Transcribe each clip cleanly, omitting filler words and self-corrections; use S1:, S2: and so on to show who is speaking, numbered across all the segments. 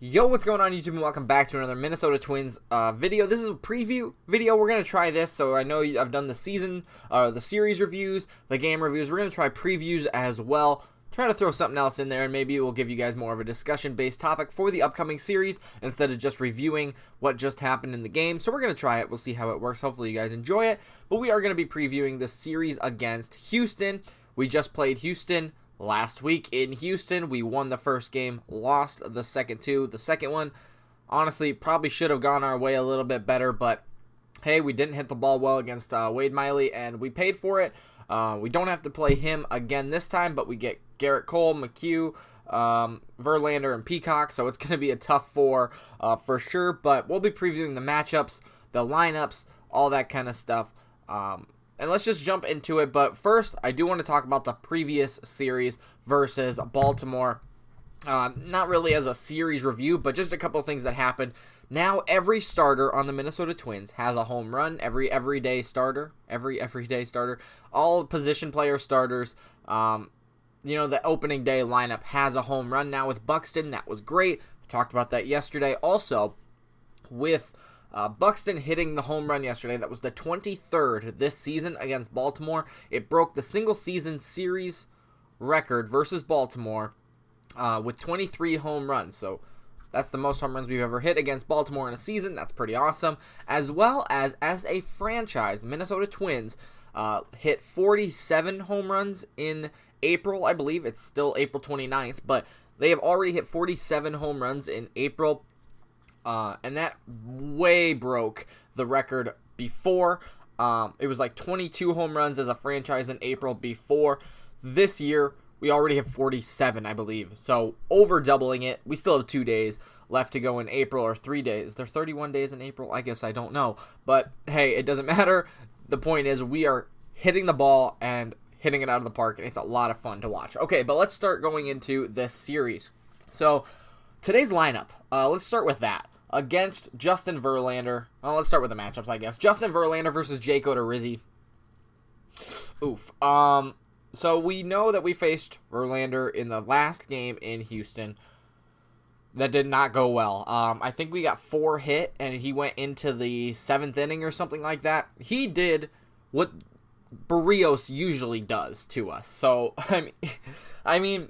S1: Yo, what's going on YouTube, and welcome back to another Minnesota Twins video. This is a preview video. We're going to try this, so I know I've done the series reviews, the game reviews. We're going to try previews as well. Try to throw something else in there, and maybe it will give you guys more of a discussion-based topic for the upcoming series instead of just reviewing what just happened in the game. So we're going to try it. We'll see how it works. Hopefully you guys enjoy it. But we are going to be previewing the series against Houston. We just played Houston last week in Houston. We won the first game, lost the second two. The second one, honestly, probably should have gone our way a little bit better, but hey, we didn't hit the ball well against Wade Miley, and we paid for it. We don't have to play him again this time, but we get Garrett Cole, McHugh, Verlander, and Peacock, so it's going to be a tough four for sure, but we'll be previewing the matchups, the lineups, all that kind of stuff. And let's just jump into it. But first, I do want to talk about the previous series versus Baltimore. Not really as a series review, but just a couple of things that happened. Now, every starter on the Minnesota Twins has a home run. Everyday starter. All position player starters. The opening day lineup has a home run now with Buxton. That was great. We talked about that yesterday. Also, with Buxton hitting the home run yesterday. That was the 23rd this season against Baltimore. It broke the single-season series record versus Baltimore with 23 home runs. So that's the most home runs we've ever hit against Baltimore in a season. That's pretty awesome. As well as a franchise, Minnesota Twins hit 47 home runs in April, I believe. It's still April 29th, but they have already hit 47 home runs in April. And that way broke the record before. It was like 22 home runs as a franchise in April before. This year, we already have 47, I believe. So, over doubling it. We still have 2 days left to go in April, or 3 days. Is there 31 days in April? I guess I don't know. But, hey, it doesn't matter. The point is, we are hitting the ball and hitting it out of the park, and it's a lot of fun to watch. Okay, but let's start going into this series. So, today's lineup. Let's start with that. Against Justin Verlander. Well, let's start with the matchups, I guess. Justin Verlander versus Jake Odorizzi. Oof. So we know that we faced Verlander in the last game in Houston. That did not go well. I think we got 4 hit, and he went into the 7th inning or something like that. He did what Berrios usually does to us. So, I mean,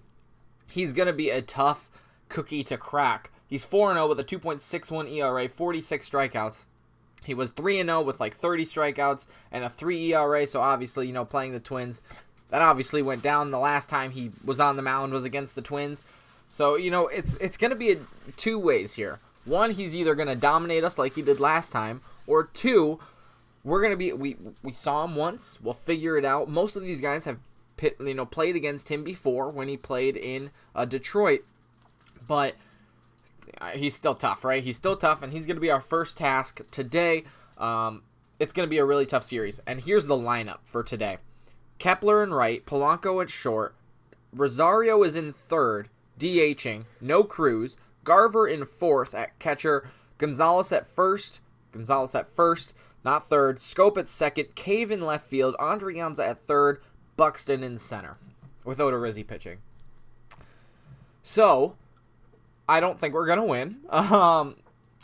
S1: he's going to be a tough cookie to crack. He's 4-0 with a 2.61 ERA, 46 strikeouts. He was 3-0 with like 30 strikeouts and a 3 ERA, so obviously, playing the Twins, that obviously went down. The last time he was on the mound was against the Twins. So, it's going to be 2 ways here. One, he's either going to dominate us like he did last time, or 2, we're going to be, we saw him once, we'll figure it out. Most of these guys have played against him before when he played in Detroit, but he's still tough, right? He's still tough, and he's going to be our first task today. It's going to be a really tough series. And here's the lineup for today. Kepler in right, Polanco at short, Rosario is in third, DHing, no Cruz, Garver in fourth at catcher, Gonzalez at first, not third, Scope at second, Cave in left field, Andrianza at third, Buxton in center, with Odorizzi pitching. So, I don't think we're going to win,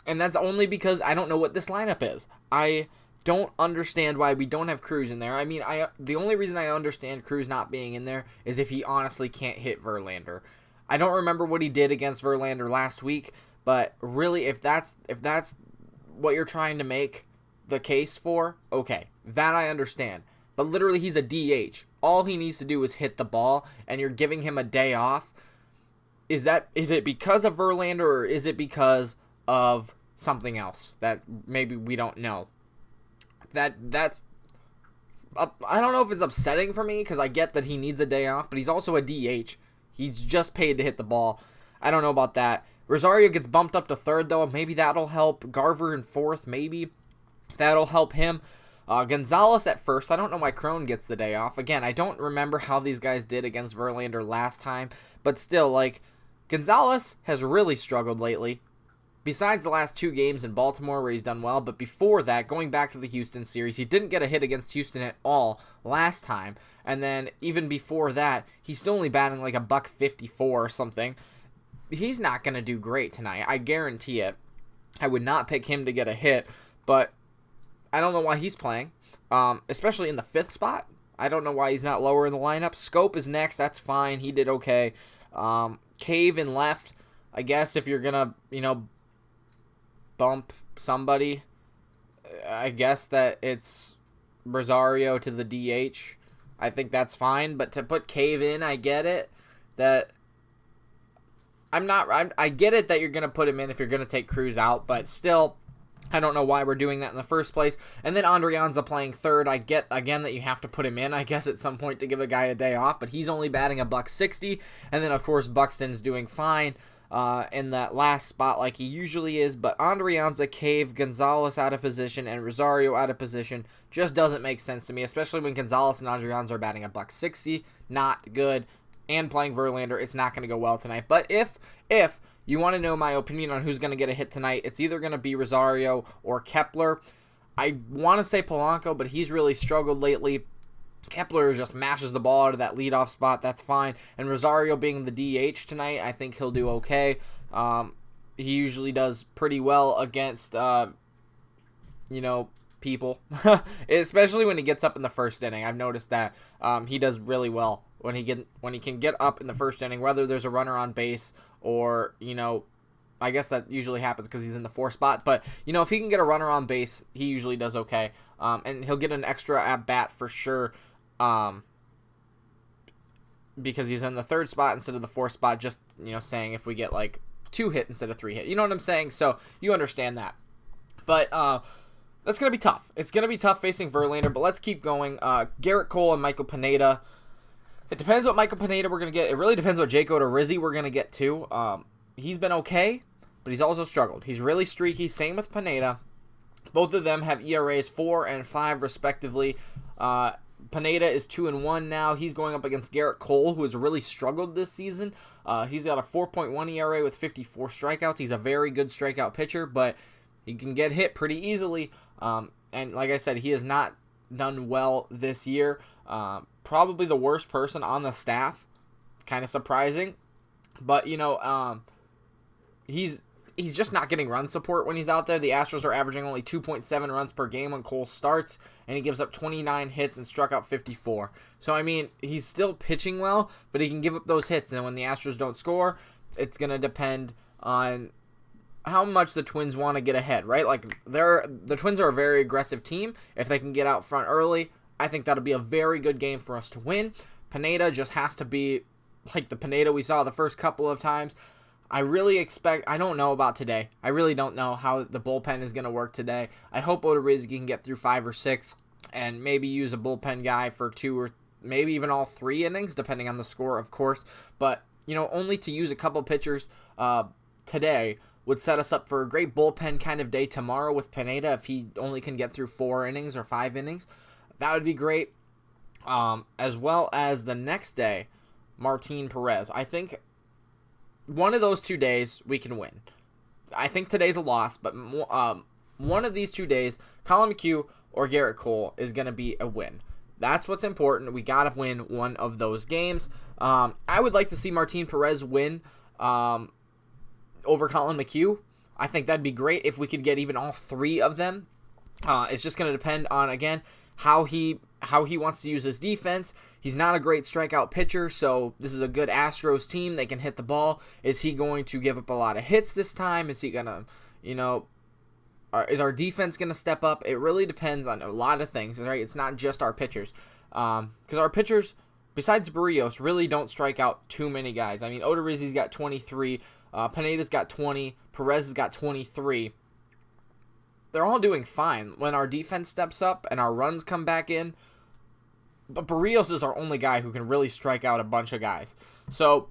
S1: and that's only because I don't know what this lineup is. I don't understand why we don't have Cruz in there. I mean, the only reason I understand Cruz not being in there is if he honestly can't hit Verlander. I don't remember what he did against Verlander last week, but really, if that's what you're trying to make the case for, okay, that I understand. But literally, he's a DH. All he needs to do is hit the ball, and you're giving him a day off. Is it because of Verlander, or is it because of something else that maybe we don't know? That's I don't know if it's upsetting for me, because I get that he needs a day off, but he's also a DH. He's just paid to hit the ball. I don't know about that. Rosario gets bumped up to third, though. Maybe that'll help. Garver in fourth, maybe that'll help him. Gonzalez at first. I don't know why Crone gets the day off. Again, I don't remember how these guys did against Verlander last time, but still, Gonzalez has really struggled lately. Besides the last 2 games in Baltimore where he's done well, but before that, going back to the Houston series, he didn't get a hit against Houston at all last time. And then even before that, he's still only batting like a $154 or something. he's not going to do great tonight. I guarantee it. I would not pick him to get a hit, but I don't know why he's playing, especially in the 5th spot. I don't know why he's not lower in the lineup. Scope is next. That's fine. He did okay. Cave in left. I guess if you're going to, bump somebody, I guess that it's Rosario to the DH. I think that's fine, but to put Cave in, I get it. I get it that you're going to put him in if you're going to take Cruz out, but still, I don't know why we're doing that in the first place. And then Andrianza playing third. I get, again, that you have to put him in, I guess, at some point to give a guy a day off, but he's only batting $160. And then, of course, Buxton's doing fine in that last spot like he usually is. But Andrianza, Cave, Gonzalez out of position, and Rosario out of position just doesn't make sense to me, especially when Gonzalez and Andrianza are batting $160. Not good. And playing Verlander, it's not going to go well tonight. But if you want to know my opinion on who's going to get a hit tonight, it's either going to be Rosario or Kepler. I want to say Polanco, but he's really struggled lately. Kepler just mashes the ball out of that leadoff spot. That's fine. And Rosario being the DH tonight, I think he'll do okay. He usually does pretty well against, people, especially when he gets up in the first inning. I've noticed that he does really well when he can get up in the first inning, whether there's a runner on base or, I guess that usually happens because he's in the 4th spot. But, if he can get a runner on base, he usually does okay. And he'll get an extra at-bat for sure because he's in the 3rd spot instead of the 4th spot, just, saying if we get, 2 hit instead of 3 hit. You know what I'm saying? So you understand that. But that's going to be tough. It's going to be tough facing Verlander, but let's keep going. Garrett Cole and Michael Pineda. It depends what Michael Pineda we're going to get. It really depends what Jake Odorizzi we're going to get, too. He's been okay, but he's also struggled. He's really streaky. Same with Pineda. Both of them have ERAs 4 and 5, respectively. Pineda is 2-1 now. He's going up against Garrett Cole, who has really struggled this season. He's got a 4.1 ERA with 54 strikeouts. He's a very good strikeout pitcher, but he can get hit pretty easily. And like I said, he has not done well this year. Probably the worst person on the staff. Kind of surprising. But, he's just not getting run support when he's out there. The Astros are averaging only 2.7 runs per game when Cole starts, and he gives up 29 hits and struck out 54. So, he's still pitching well, but he can give up those hits, and when the Astros don't score, it's going to depend on how much the Twins want to get ahead, right? The Twins are a very aggressive team. If they can get out front early, I think that'll be a very good game for us to win. Pineda just has to be like the Pineda we saw the first couple of times. I don't know about today. I really don't know how the bullpen is going to work today. I hope Odorizzi can get through 5 or 6 and maybe use a bullpen guy for 2 or maybe even all 3 innings, depending on the score, of course. But, only to use a couple pitchers today would set us up for a great bullpen kind of day tomorrow with Pineda if he only can get through 4 innings or 5 innings. That would be great. As well as the next day, Martin Perez. I think one of those 2 days we can win. I think today's a loss, but one of these 2 days, Colin McHugh or Garrett Cole is going to be a win. That's what's important. We got to win one of those games. I would like to see Martin Perez win over Colin McHugh. I think that'd be great if we could get even all 3 of them. It's just going to depend on, again, how he wants to use his defense. He's not a great strikeout pitcher, so this is a good Astros team. They can hit the ball. Is he going to give up a lot of hits this time? Is he going to, is our defense going to step up? It really depends on a lot of things, right? It's not just our pitchers. Because our pitchers, besides Berrios, really don't strike out too many guys. Odorizzi's got 23. Pineda's got 20. Perez has got 23. They're all doing fine when our defense steps up and our runs come back in. But Berrios is our only guy who can really strike out a bunch of guys. So,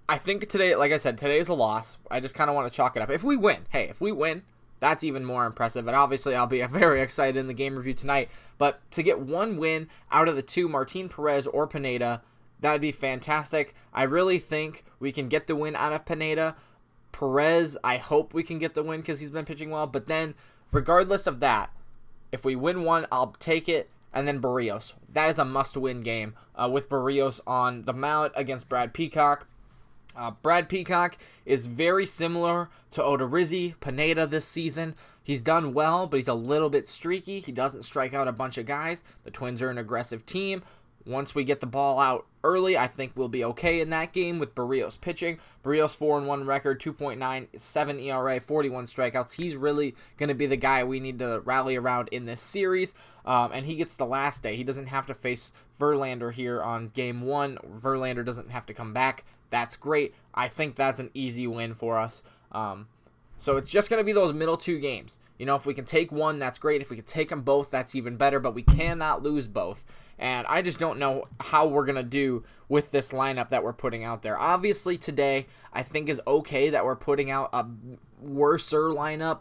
S1: I think today, like I said, today is a loss. I just kind of want to chalk it up. If we win, that's even more impressive. And obviously, I'll be very excited in the game review tonight. But to get 1 win out of the 2, Martin Perez or Pineda, that would be fantastic. I really think we can get the win out of Pineda. Perez, I hope we can get the win because he's been pitching well. But then, regardless of that, if we win one, I'll take it. And then Berrios. That is a must-win game with Berrios on the mound against Brad Peacock. Brad Peacock is very similar to Odorizzi, Pineda this season. He's done well, but he's a little bit streaky. He doesn't strike out a bunch of guys. The Twins are an aggressive team. Once we get the ball out early, I think we'll be okay in that game with Berrios pitching. Berrios 4-1 record, 2.97 ERA, 41 strikeouts. He's really going to be the guy we need to rally around in this series. And he gets the last day. He doesn't have to face Verlander here on game 1. Verlander doesn't have to come back. That's great. I think that's an easy win for us. So it's just going to be those middle 2 games. You know, if we can take one, that's great. If we can take them both, that's even better. But we cannot lose both. And I just don't know how we're going to do with this lineup that we're putting out there. Obviously, today, I think is okay that we're putting out a worser lineup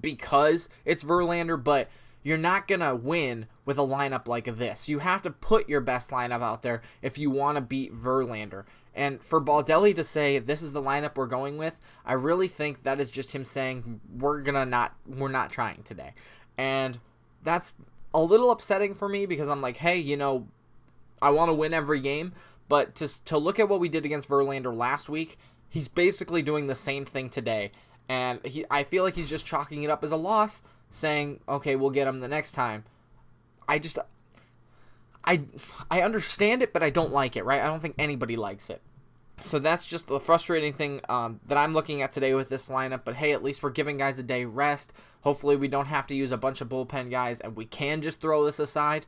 S1: because it's Verlander, but you're not going to win with a lineup like this. You have to put your best lineup out there if you want to beat Verlander. And for Baldelli to say this is the lineup we're going with, I really think that is just him saying we're not trying today. And that's a little upsetting for me because I'm like, hey, you know, I want to win every game, but to look at what we did against Verlander last week, he's basically doing the same thing today. And I feel like he's just chalking it up as a loss, saying, okay, we'll get him the next time. I understand it, but I don't like it, right? I don't think anybody likes it. So that's just the frustrating thing that I'm looking at today with this lineup. But hey, at least we're giving guys a day rest. Hopefully we don't have to use a bunch of bullpen guys, and we can just throw this aside.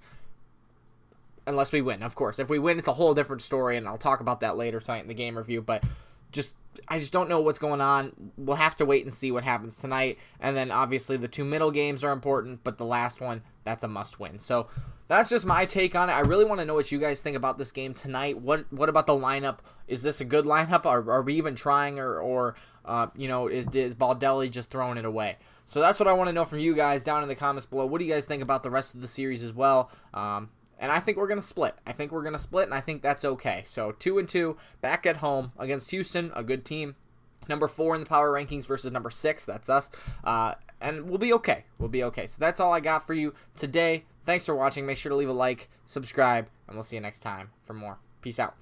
S1: Unless we win, of course. If we win, it's a whole different story, and I'll talk about that later tonight in the game review. But I just don't know what's going on. We'll have to wait and see what happens tonight. And then obviously the 2 middle games are important, but the last one, that's a must win. So that's just my take on it. I really want to know what you guys think about this game tonight. What about the lineup? Is this a good lineup? Are we even trying, or you know, is Baldelli just throwing it away? So that's what I want to know from you guys down in the comments below. What do you guys think about the rest of the series as well? And I think we're going to split. And I think that's okay. So 2-2, back at home against Houston, a good team. Number 4 in the power rankings versus number 6. That's us. And we'll be okay. So that's all I got for you today. Thanks for watching. Make sure to leave a like, subscribe, and we'll see you next time for more. Peace out.